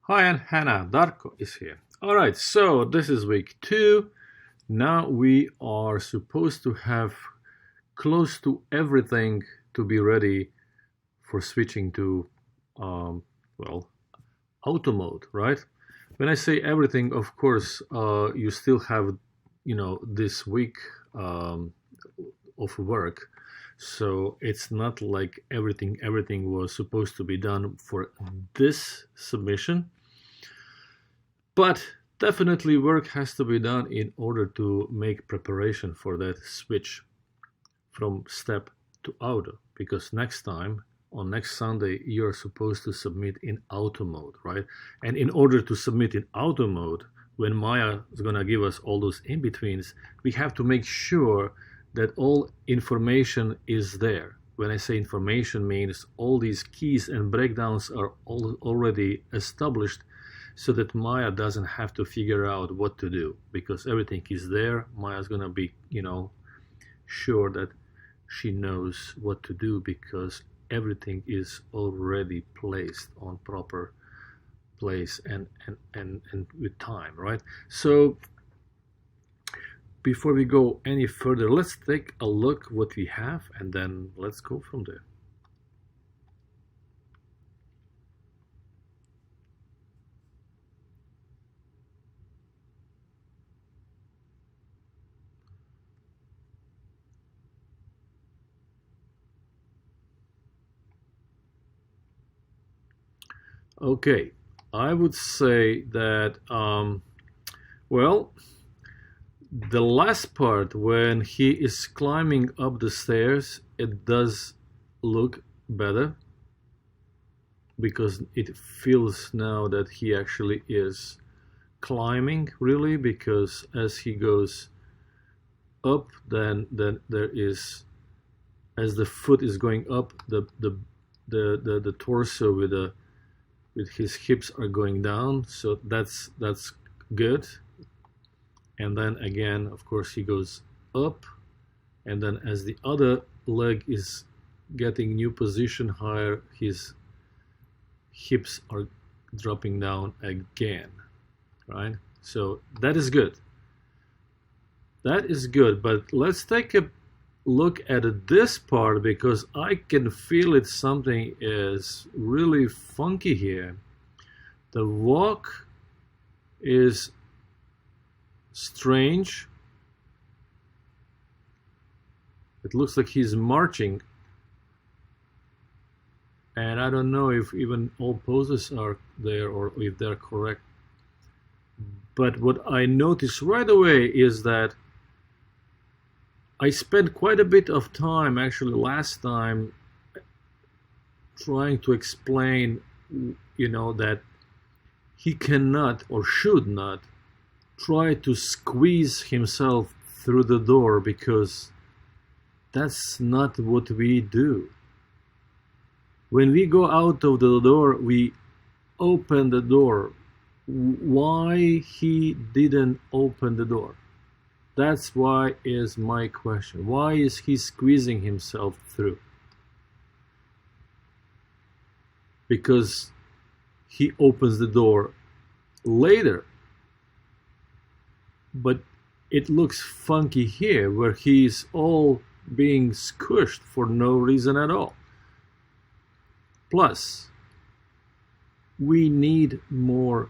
Hi, and Hannah. Darko is here. All right, so this is week 2. Now we are supposed to have close to everything to be ready for switching to, um, well, auto mode, right? When I say everything, of course, you still have, this week um, of work. So it's not like everything was supposed to be done for this submission. But definitely work has to be done in order to make preparation for that switch from step to auto, because next time on next Sunday you're supposed to submit in auto mode, right? And in order to submit in auto mode, when Maya is going to give us all those in-betweens, we have to make sure that all information is there. When I say information, means all these keys and breakdowns are already established, so that Maya doesn't have to figure out what to do, because everything is there. Maya's gonna be, sure that she knows what to do, because everything is already placed on proper place and with time, right? So before we go any further, let's take a look what we have, and then let's go from there. Okay, I would say that, well, the last part when he is climbing up the stairs, it does look better, because it feels now that he actually is climbing really, because as he goes up, then there is, as the foot is going up, the torso with his hips are going down, so that's good. And then again, of course, he goes up, and then as the other leg is getting new position higher, his hips are dropping down again, right? So that is good. That is good, but let's take a look at this part, because I can feel it, something is really funky here. The walk is strange. It looks like he's marching, and I don't know if even all poses are there or if they're correct. But what I noticed right away is that I spent quite a bit of time, actually last time, trying to explain, that he cannot or should not try to squeeze himself through the door, because that's not what we do. When we go out of the door, we open the door. Why he didn't open the door? That's why is my question. Why is he squeezing himself through? Because he opens the door later. But it looks funky here, where he's all being squished for no reason at all. Plus, we need more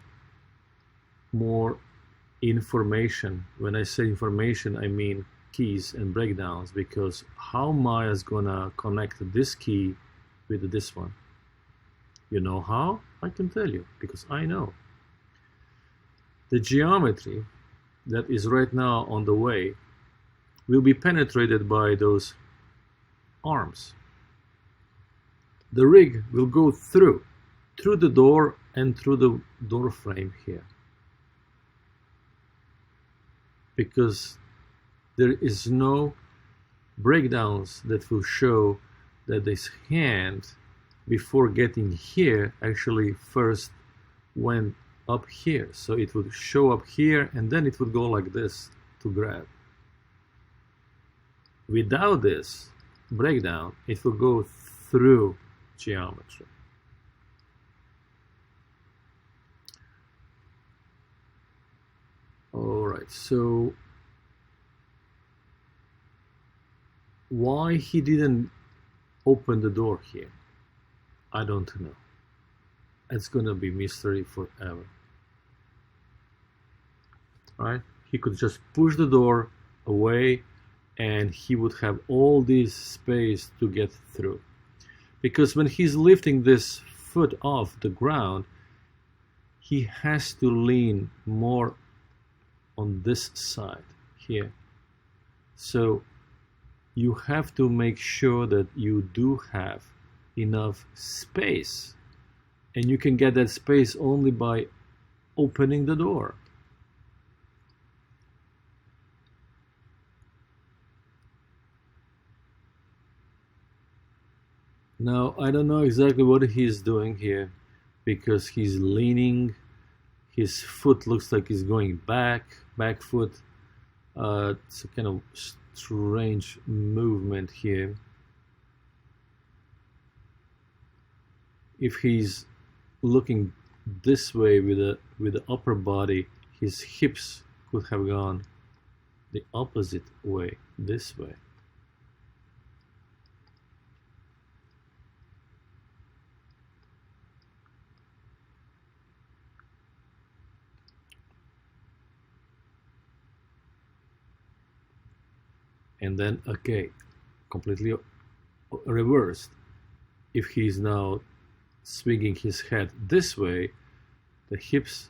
information. When I say information, I mean keys and breakdowns, because how Maya's gonna connect this key with this one? You know how? I can tell you, because I know. The geometry that is right now on the way will be penetrated by those arms. The rig will go through the door and through the door frame here, because there is no breakdowns that will show that this hand, before getting here, actually first went up here. So it would show up here, and then it would go like this to grab. Without this breakdown, it will go through geometry. right, so why he didn't open the door here, I don't know. It's gonna be mystery forever. Right? He could just push the door away and he would have all this space to get through. Because when he's lifting this foot off the ground, he has to lean more on this side here. So you have to make sure that you do have enough space. And you can get that space only by opening the door. Now, I don't know exactly what he's doing here because he's leaning. His foot looks like he's going back foot. It's a kind of strange movement here. If he's looking this way with the upper body, his hips could have gone the opposite way, this way. And then, okay, completely reversed. If he's now swinging his head this way, the hips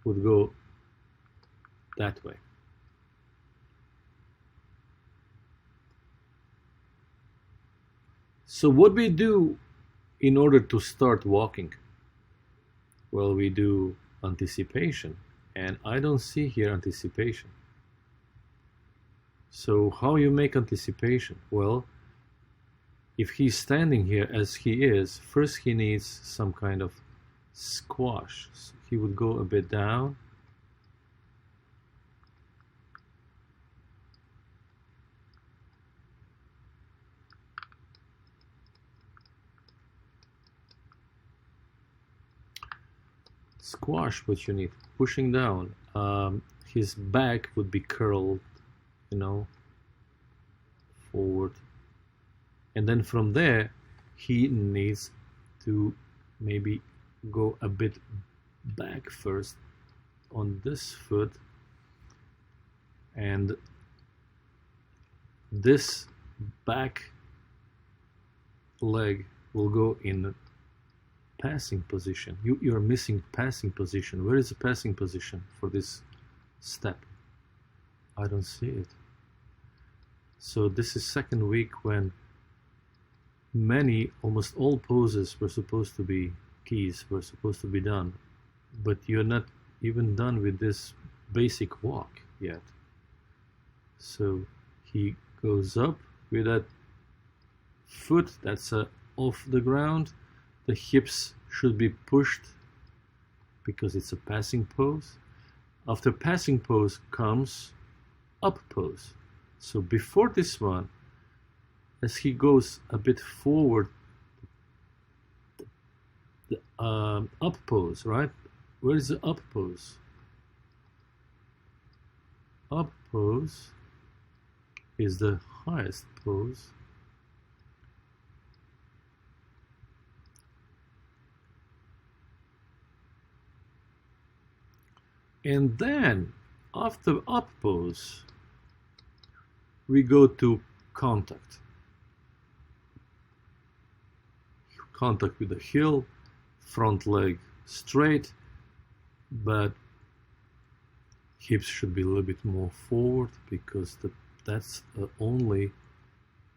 would go that way. So what we do in order to start walking? Well, we do anticipation, and I don't see here anticipation. So how you make anticipation? Well, if he's standing here as he is, first he needs some kind of squash. So he would go a bit down. Squash what you need, pushing down. His back would be curled, you know, forward. And then from there, he needs to maybe go a bit back first on this foot. And this back leg will go in passing position. You're missing passing position. Where is the passing position for this step? I don't see it. So this is second week when almost all poses were supposed to be keys, were supposed to be done, but you're not even done with this basic walk yet. So he goes up with that foot that's off the ground. The hips should be pushed because it's a passing pose. After passing pose comes up pose. So before this one, as he goes a bit forward, the up pose, right? Where is the up pose? Up pose is the highest pose. And then after up pose, we go to contact. Contact with the heel, front leg straight, but hips should be a little bit more forward because that's the only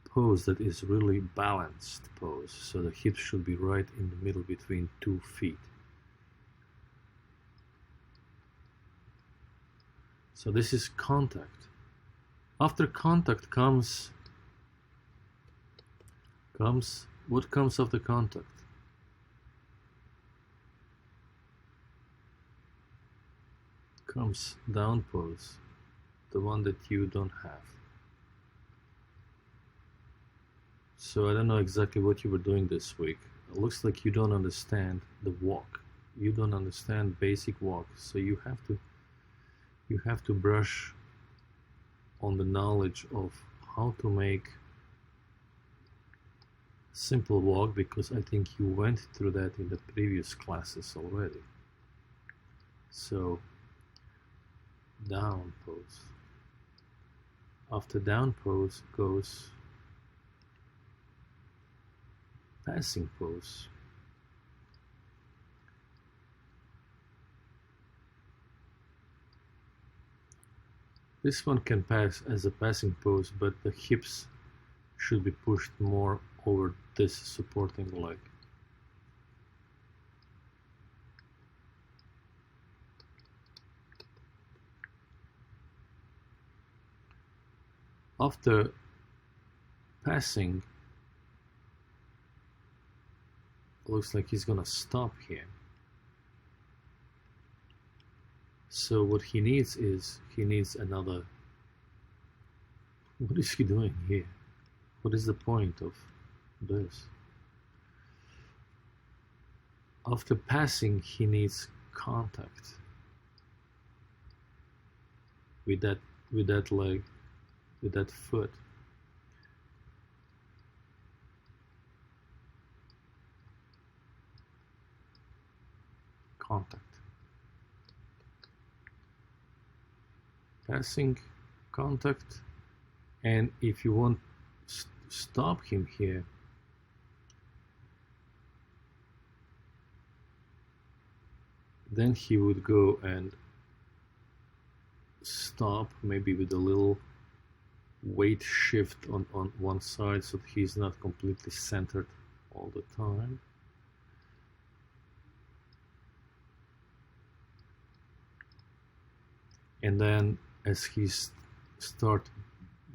pose that is really balanced pose. So the hips should be right in the middle between 2 feet. So this is contact. After contact comes what comes after contact? Comes down pose, the one that you don't have. So I don't know exactly what you were doing this week. It looks like you don't understand the walk. You don't understand basic walk. So you have to you have to brush on the knowledge of how to make simple walk, because I think you went through that in the previous classes already. So down pose. After down pose goes passing pose. This one can pass as a passing pose, but the hips should be pushed more over this supporting leg. After passing, looks like he's gonna stop here. So what he needs is, he needs another. What is he doing here? What is the point of this? After passing, he needs contact with that leg, with that foot. Contact. Passing, contact, and if you want to stop him here, then he would go and stop, maybe with a little weight shift on one side so that he's not completely centered all the time. And then as he start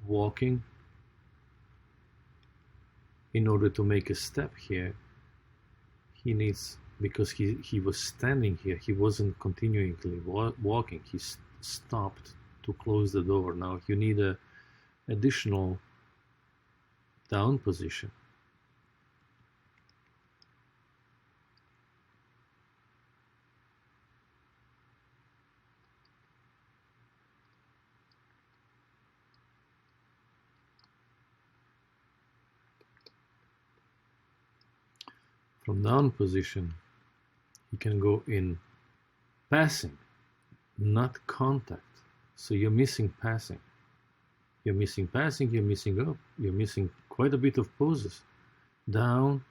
walking, in order to make a step here, he needs, because he was standing here, he wasn't continually walking, he stopped to close the door. Now you need a additional down position. From down position, you can go in passing, not contact. So you're missing passing. You're missing passing, you're missing up, you're missing quite a bit of poses. Down,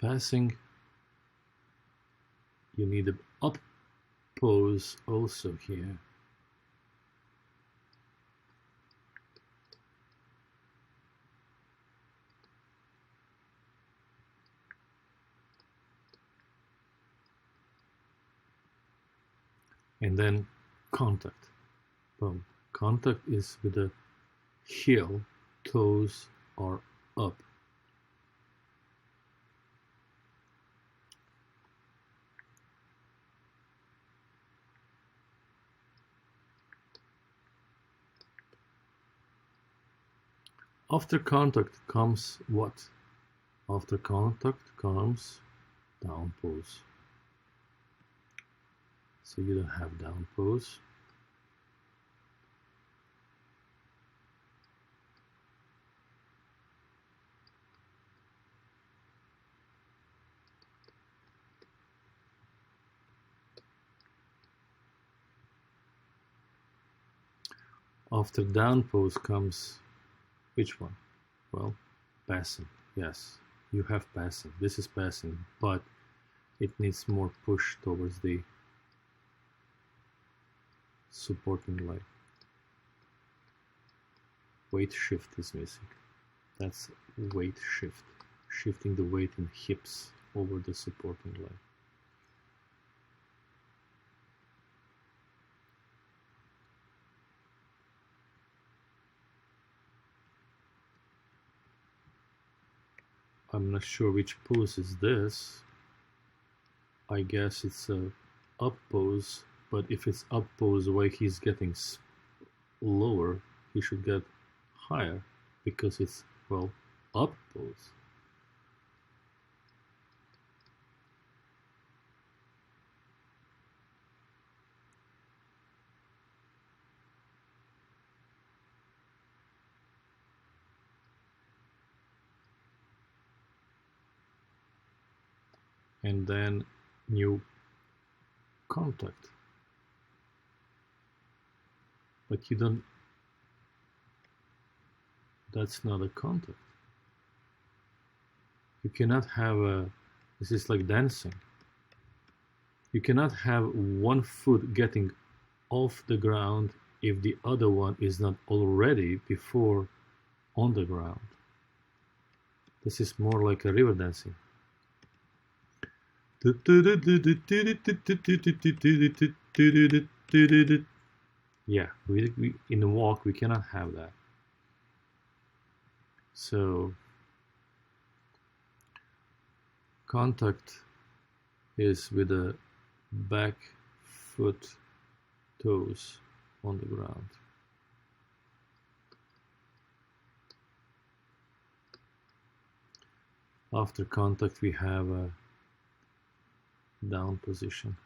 passing, you need an up pose also here. And then contact. Boom. Contact is with the heel, toes are up. After contact comes what? After contact comes down pose. So you don't have down pose. After down pose comes which one? Well, passing. Yes, you have passing. This is passing, but it needs more push towards the supporting leg. Weight shift is missing. That's weight shift. Shifting the weight in hips over the supporting leg. I'm not sure which pose is this. I guess it's a up pose, but if it's up pose, why he's getting lower, he should get higher because it's, well, up pose. And then new contact. But you don't, that's not a contact. You cannot have a, this is like dancing. You cannot have one foot getting off the ground if the other one is not already before on the ground. This is more like a river dancing. Yeah, we in a walk we cannot have that. So contact is with the back foot toes on the ground. After contact we have a down position.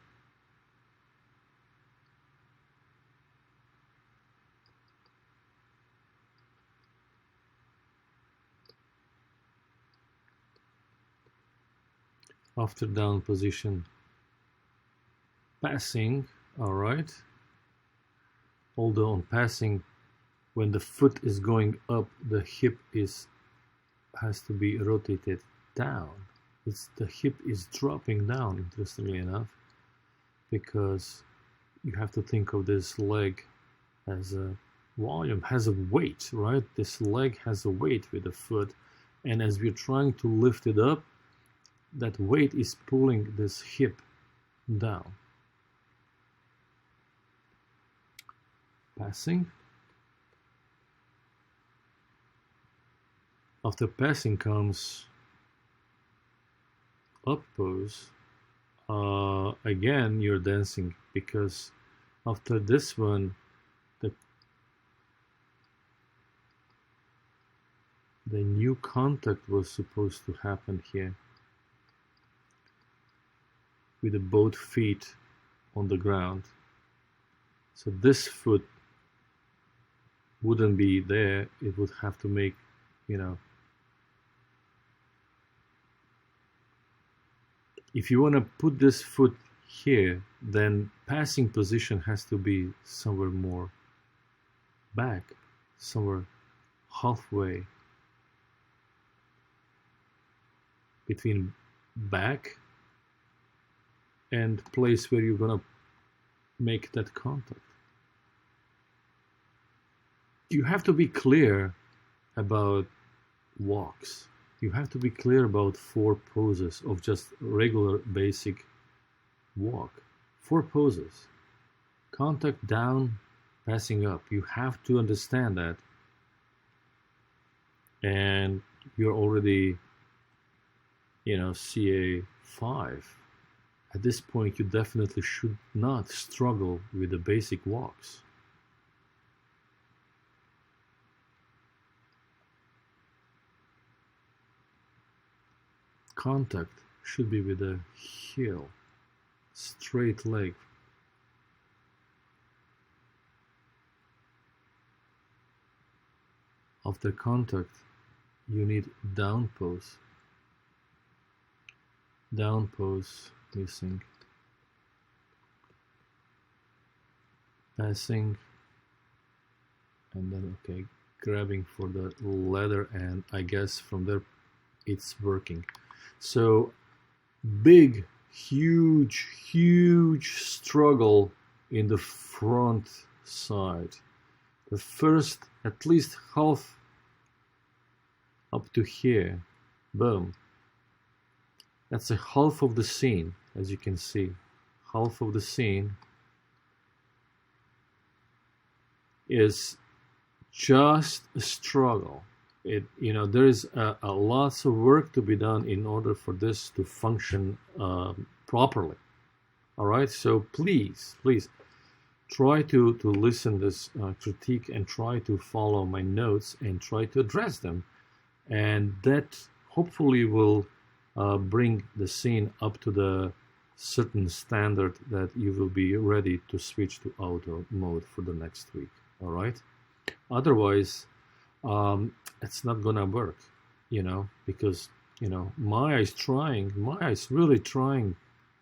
After down position, passing, all right. Although on passing, when the foot is going up, the hip has to be rotated down. The hip is dropping down, interestingly enough, because you have to think of this leg as a volume, has a weight, right? This leg has a weight with the foot, and as we're trying to lift it up, that weight is pulling this hip down. Passing. After passing comes up pose. Again, you're dancing because after this one, the new contact was supposed to happen here with the both feet on the ground. So this foot wouldn't be there. It would have to make, you know, if you want to put this foot here, then passing position has to be somewhere more back, somewhere halfway between back and place where you're gonna make that contact. You have to be clear about walks. You have to be clear about 4 poses of just regular basic walk. 4 poses. Contact down, passing up. You have to understand that. And you're already, you know, CA5. At this point, you definitely should not struggle with the basic walks. Contact should be with the heel, straight leg. After contact, you need down pose. Down pose, missing. Passing, and then okay, grabbing for the leather, and I guess from there it's working. So big, huge struggle in the front side. The first at least half up to here, boom. That's a half of the scene, as you can see. Half of the scene is just a struggle. You know, there is a lots of work to be done in order for this to function properly. All right, so please try to listen this critique and try to follow my notes and try to address them, and that hopefully will bring the scene up to the certain standard that you will be ready to switch to auto mode for the next week. All right. Otherwise, it's not gonna work, because Maya is trying. Maya is really trying.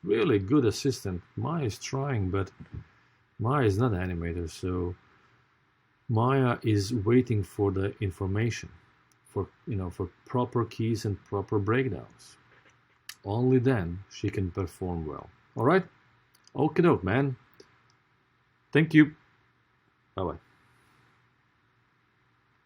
Really good assistant. Maya is trying, but Maya is not an animator, so Maya is waiting for the information, for proper keys and proper breakdowns. Only then she can perform well. All right? Okie doke, man. Thank you. Bye-bye.